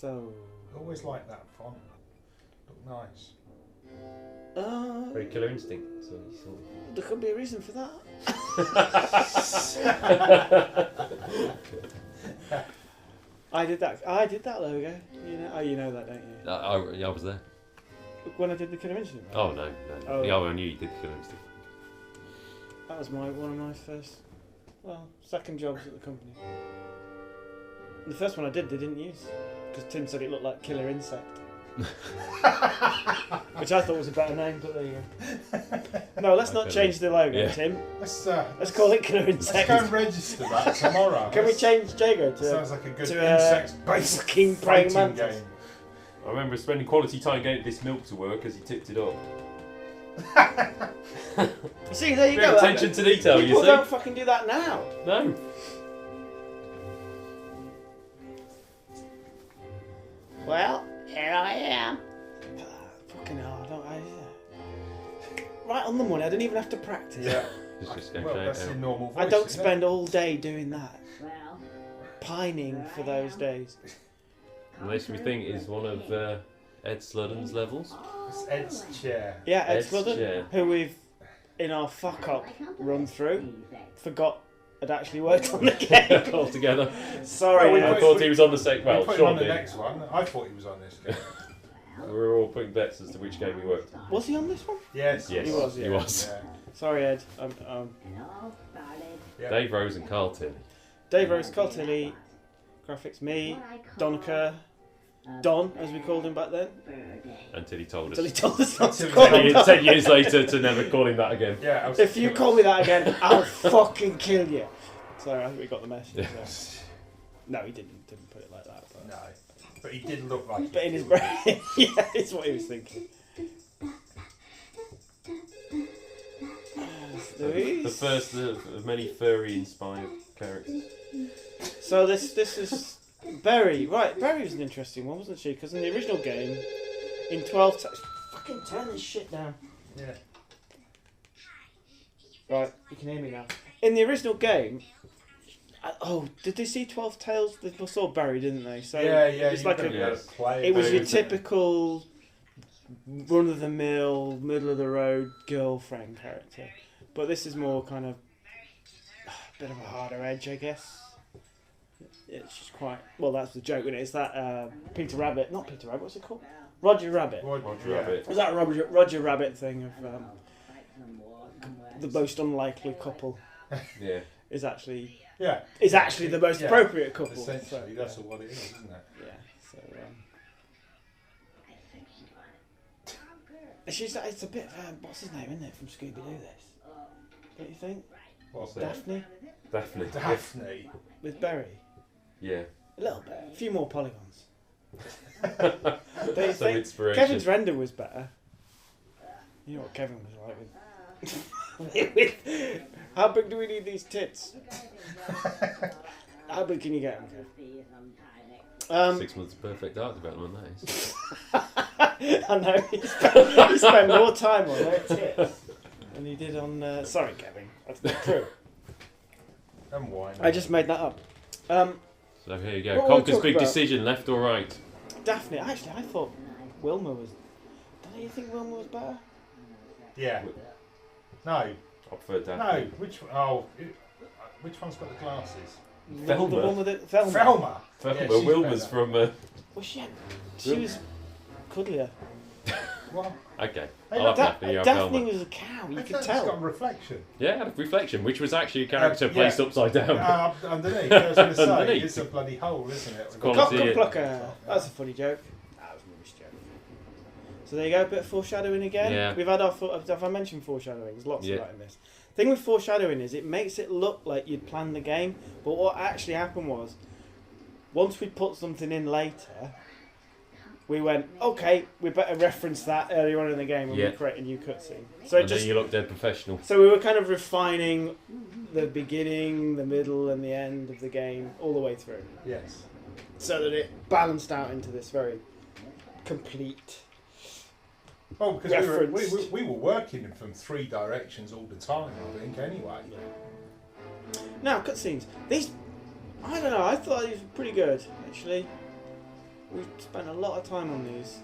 So. I always like that font. Look nice. Very Killer Instinct. So you sort of... There could be a reason for that. I did that logo. You know. Oh, you know that, don't you? I was there. When I did the Killer Instinct. Right? Oh no. Oh. Yeah, I knew you did Killer Instinct. That was one of my first, second jobs at the company. The first one I did, they didn't use because Tim said it looked like Killer Insect. Which I thought was a better name, but there you go. No, let's not change the logo, Tim. Let's call it Killer Insect. Let's go and register that tomorrow. Can we change Jago to sounds like a good insect-based fucking praying mantis game? I remember spending quality time getting this milk to work as he tipped it up. See, there you go. Attention to detail, you see. People don't fucking do that now. No. Well, here I am. Fucking hell, right on the money. I don't even have to practice. Yeah. Just Well, that's your normal voice. I don't isn't spend all day doing that. Pining for those days. Unless we think is one of Ed Sludden's levels. It's Ed's chair. Yeah, Ed Ed's Sludden, chair. who we've, in our fuck-up run through, forgot had actually worked on the game. Altogether. Sorry, Well, I thought he was on the second. Well, we put him on Sean the did. next one. I thought he was on this game. We were all putting bets as to which game he worked on. Was he on this one? Yes. Yes, He was, he yeah. was. Yeah. Sorry, Ed. Yeah. Dave Rose and Carl Tim. Dave Rose, Coltilly, graphics, me, Donica, Don, as we called him back then. Until he told us. Until he told us not to Until call him that. 10 years later to never call him that again. Yeah. If you call me that again, I'll fucking kill you. Sorry, I think we got the message. Yeah. So. No, he didn't put it like that. But, No, but he did look like. but in his brain, yeah, it's what he was thinking. The first of many furry-inspired characters. So this is Berry. Right, Berry was an interesting one, wasn't she? Because in the original game, in 12 fucking turn this shit down. Yeah. Right, you can hear me now. In the original game, did they see 12 Tales? They saw Berry, didn't they? So Yeah. it's like it was your typical run-of-the-mill, middle-of-the-road girlfriend character. But this is more kind of a bit of a harder edge, I guess. It's just quite... Well, that's the joke, isn't it? It's that Peter Rabbit... Not Peter Rabbit, what's it called? Roger Rabbit. Roger Rabbit. It's that Roger Rabbit thing of the most unlikely couple Yeah. is actually the most Yeah. appropriate couple. Essentially, So, that's what it is, isn't it? yeah. So, it's a bit what's his name, isn't it, from Scooby-Doo, this? Don't you think? What's that? Daphne? Daphne. With Berry? Yeah. A little bit. A few more polygons. Don't you Some think? inspiration. Kevin's render was better. You know what Kevin was like with... How big do we need these tits? How big can you get them, Kev? 6 months of perfect art development, that is. I know, he spent more time on their tits than he did on... sorry, Kevin. That's not true. And wine. I just made that up. So here you go. What were we Conker's talking big about? decision, left or right? Daphne. Actually, I thought Wilma was... Don't you think Wilma was better? Yeah. No. I prefer Daphne. No. Which one? Oh, which one's got the glasses? Velma. The one with the... Velma. Velma. Velma. Yeah, she's Wilma's better. from... Well, she was cuddlier. What? Okay. Hey, I'll have Da- Daphne, I'll Daphne Velma. was a cow, you I could thought tell. It's got a reflection. Yeah, it had a reflection, which was actually a character Yeah. placed upside down. Underneath. I was going to say, Underneath. it's a bloody hole, isn't it? quality. Cocker plucker. That's a funny joke. That was a rubbish joke. So there you go, a bit of foreshadowing again. Yeah. We've had our... Have I mentioned foreshadowing? There's lots Yeah. of that in this. Thing with foreshadowing is it makes it look like you'd planned the game, but what actually happened was, once we put something in later, we went, okay, we better reference that earlier on in the game when Yeah. we create a new cutscene. So And then you look dead professional. So we were kind of refining the beginning, the middle, and the end of the game all the way through, Yes. so that it balanced out into this very complete. Oh, because Referenced. we were working from 3 directions all the time, I think, anyway. Now cutscenes. These, I don't know. I thought these were pretty good actually. We've spent a lot of time on these.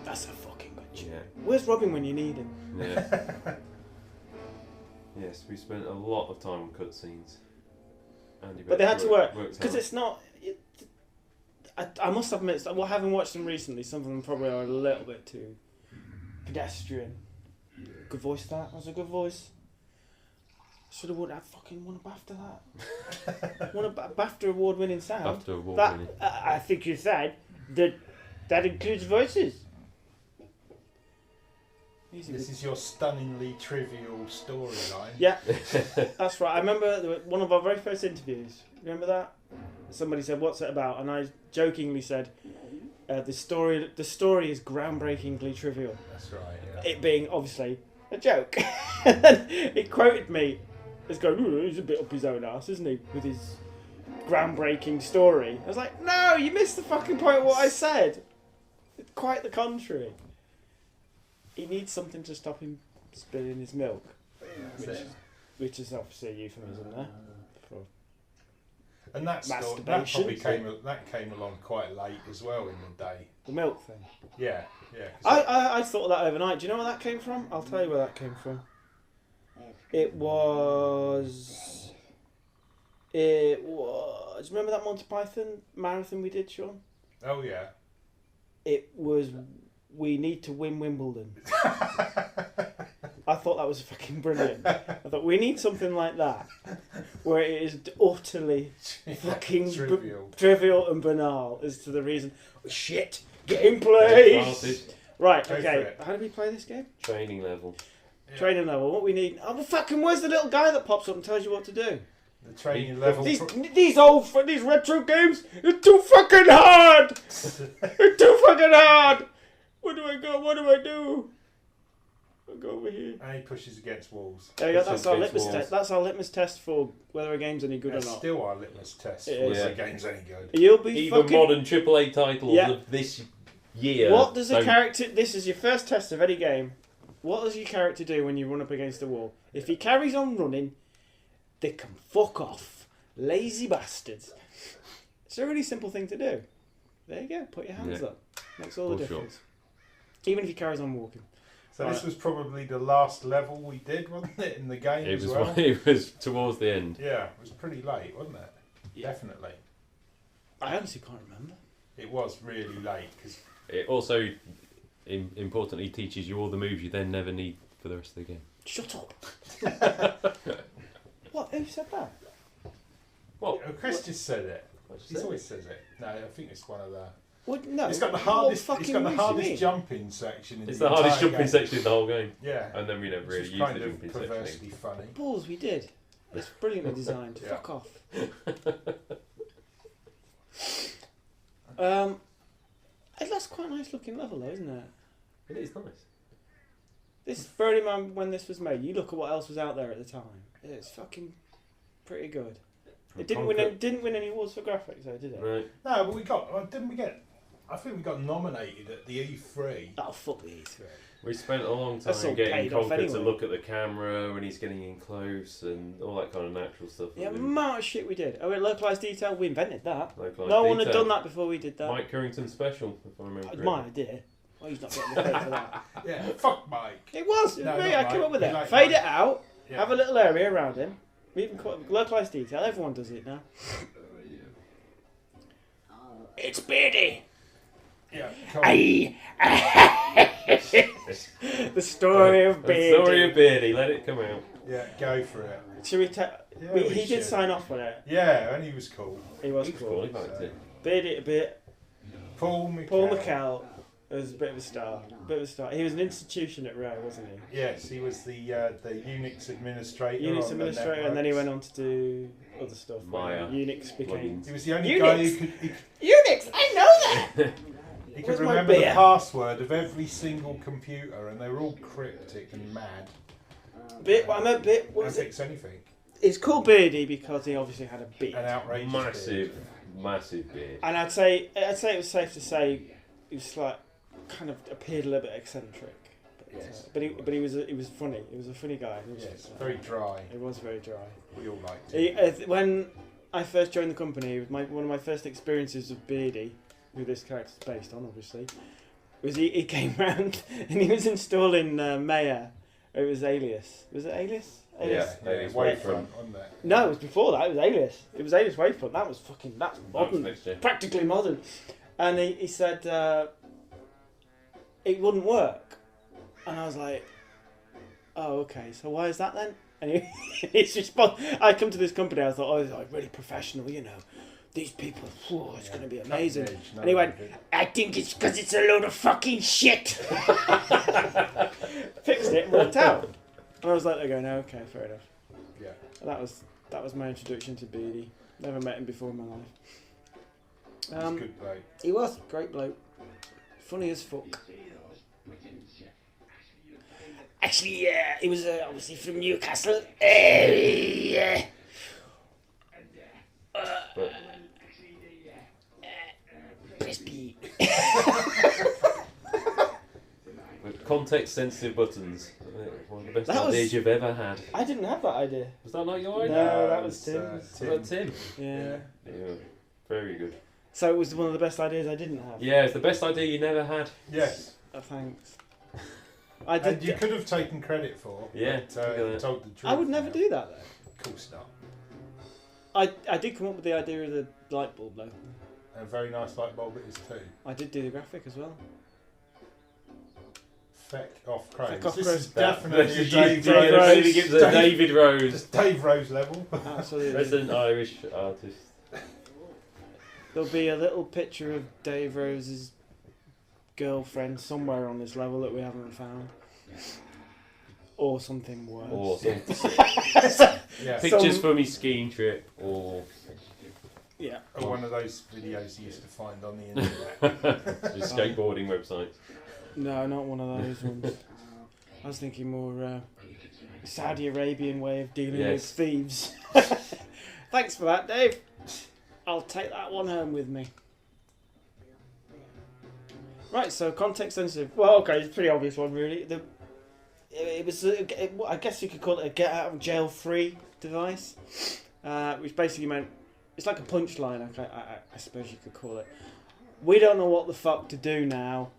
That's a fucking good tune. Yeah. Where's Robin when you need him? Yeah. Yes, we spent a lot of time on cutscenes. But they had to work because hard. it's not. I must admit, well, having watched them recently, some of them probably are a little bit too pedestrian. Good voice. That was a good voice. Should have won. I fucking won a BAFTA that. Won a BAFTA award-winning sound. BAFTA award That winning. I think you said that includes voices. This is your stunningly trivial storyline. Yeah, that's right. I remember one of our very first interviews. Remember that? Somebody said, "What's it about?" And I jokingly said, "The story is groundbreakingly trivial." That's right. Yeah. It being obviously a joke. And then it quoted me as going, "Ooh, he's a bit up his own ass, isn't he?" With his groundbreaking story. I was like, "No, you missed the fucking point of what I said. It's quite the contrary." He needs something to stop him spilling his milk, which is obviously a euphemism there. For And that masturbation. came along quite late as well in the day. the milk thing. Yeah. I thought of that overnight. Do you know where that came from? I'll tell you where that came from. It was. Do you remember that Monty Python marathon we did, Sean? Oh yeah. It was. We need to win Wimbledon. I thought that was fucking brilliant. I thought we need something like that, where it is utterly fucking trivial and banal as to the reason. Shit, gameplay. Right, Go okay. for How do we play this game? Training level. Yeah. Training level. What we need? Oh, well, fucking! Where's the little guy that pops up and tells you what to do? The training level. These retro games are too fucking hard. They're too fucking hard. Where do I go? What do I do? I'll go over here. And he pushes against walls. There you go. Pushes That's our against litmus walls. test. That's our litmus test for whether a game's any good That's or not. still our litmus test for It is. whether the game's any good. You'll be Even fucking. modern AAA titles Yeah. of this year. What does a don't- character? This is your first test of any game. What does your character do when you run up against a wall? If he carries on running, they can fuck off. Lazy bastards. It's a really simple thing to do. There you go. Put your hands Yeah. up. Makes all the For sure. difference. Even if he carries on walking. So this was probably the last level we did, wasn't it, in the game It as was. well? It was towards the end. Yeah, it was pretty late, wasn't it? Yeah. Definitely. I honestly can't remember. It was really late because It also, importantly, teaches you all the moves you then never need for the rest of the game. Shut up. What? Who said that? Chris just said it. He Said always says it. No, I think it's one of the. What? No. It's got the what hardest. fucking It's got the moves you hardest mean? jumping section. In It's the the hardest entire jumping game. section in the whole game, Yeah. and then we never Which really is used kind the of jumping section. perversely funny. Balls, we did. It's brilliantly designed. Yeah. Fuck off. That's quite a nice looking level though, isn't it? It is nice. This bearing in mind when this was made, you look at what else was out there at the time. It's fucking pretty good. It didn't win any awards for graphics though, did it? Right. No, but we got. Didn't we get? I think we got nominated at the E3. Oh fuck the E3. We spent a long That's all time getting paid off Conker to anyway. look at the camera when he's getting in close and all that kind of natural stuff. Yeah, with amount of shit we did. Oh, localized detail, we invented that. localized No one had detail. done that before we did that. Mike Currington special, if I remember It's correctly. my idea. Well, he's not getting the credit for that. Yeah, fuck Mike. It was. No, Me, not I came Mike. up with We it. like Fade Mike. it out. Yeah. Have a little area around him. We even call it localized detail. Everyone does it now. It's Beardy. Yeah. Cool. The story of The Beardy. story of Beardy, let it come out. Yeah, go for it. Should we tell? Yeah, he we did should. sign off on it. Yeah, and he was cool. He was He was cool. cool, he liked it. Beardy a bit. Paul Paul was a bit of a star. He was an institution at Rare, wasn't he? Yes, he was the Unix administrator. Unix on the administrator, and then he networks. went on to do other stuff. Maya. Unix became. He was the only Unix. guy who could. Unix, I know that. He Where's could my remember the beer? password of every single computer, and they were all cryptic and mad. I'm a bit. What Don't was it? fix anything. It's called Beardy because he obviously had a beard. An outrageous Massive beard. And I'd say it was safe to say he was like kind of appeared a little bit eccentric. But, Yes. but he was funny. He was a funny guy. He was, Yes, very dry. He was very dry. We all liked it. When I first joined the company, one of my first experiences of Beardy, who this character's based on, obviously, was he came round and he was installing Maya. It was Alias. Was it Alias? Alias? Yeah, Alias Wavefront, wasn't it? No, it was before that. It was Alias. It was Alias Wavefront. That's modern, next year. practically modern. And he said it wouldn't work, and I was like, "Oh, okay. So why is that then?" And his response, I come to this company. I thought, "Oh, they're like really professional, you know. These people, it's going to be amazing." And he went, "I think it's because it's a load of fucking shit." Fixed it and walked out. And I was like, they're going, "Okay, fair enough." Yeah. And that was my introduction to Beardy. Never met him before in my life. He's a good bloke. He was great bloke, funny as fuck. Actually, he was obviously from Newcastle. Press B. With context-sensitive buttons. One of the best That was- ideas you've ever had. I didn't have that idea. Was that not your idea? No, that was it's, Tim's. Was that Tim? Yeah. Yeah. Very good. So it was one of the best ideas I didn't have. Yeah, it's the best idea you never had. Yes. Thanks. I And did. you could have taken credit for. Yeah, But, look at you that. told the truth. I would never now. do that though. Of course not. I did come up with the idea of the light bulb though. A very nice light bulb it is too. I did do the graphic as well. Feck off crows. Feck off This crows. is definitely a Dave Dave Rose. Rose. Really gives a David Rose. Just Dave Rose level. Absolutely. Resident Irish artist. There'll be a little picture of Dave Rose's girlfriend somewhere on this level that we haven't found. Or something worse. Or some Yeah. pictures from his skiing trip. Or Yeah. Or one of those videos you used to find on the internet. just skateboarding websites. No, not one of those ones. I was thinking more Saudi Arabian way of dealing with Yes. thieves. Thanks for that, Dave. I'll take that one home with me. Right, so context sensitive. Well, okay, it's a pretty obvious one, really. It was, I guess you could call it a get out of jail free device, which basically meant it's like a punchline. I suppose you could call it. We don't know what the fuck to do now.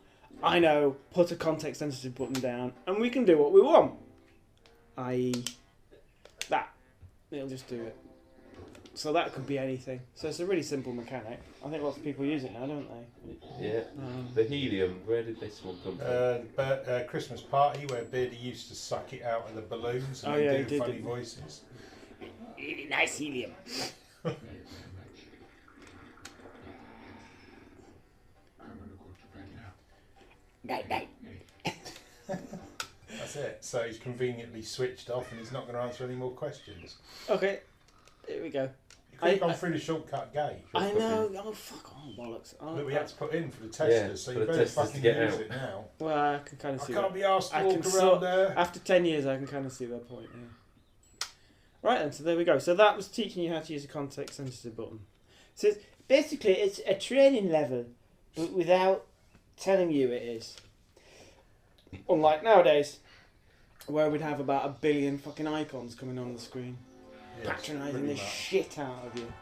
I know. Put a context sensitive button down, and we can do what we want. I.e., that. It'll just do it. So that could be anything. So it's a really simple mechanic. I think lots of people use it now, don't they? Yeah. The helium, where did this one come from? Christmas party where Beardy used to suck it out of the balloons and Oh, yeah, he do did, funny didn't he? voices. Really nice helium. Night, night. That's it. So he's conveniently switched off and he's not going to answer any more questions. Okay, here we go. You could have I- gone through the shortcut gate I know. Oh fuck! Oh bollocks! that we had to put in for the testers, so for you the better testers to fucking get use out. it now. Well, I can kind of I see. can't That. be asked to I walk can around sort- there. After 10 years, I can kind of see their point. Yeah. Right then, so there we go. So that was teaching you how to use a context sensitive button. So basically, it's a training level, but without telling you it is. Unlike nowadays, where we'd have about 1 billion fucking icons coming on the screen, Yes, patronising pretty the much. shit out of you.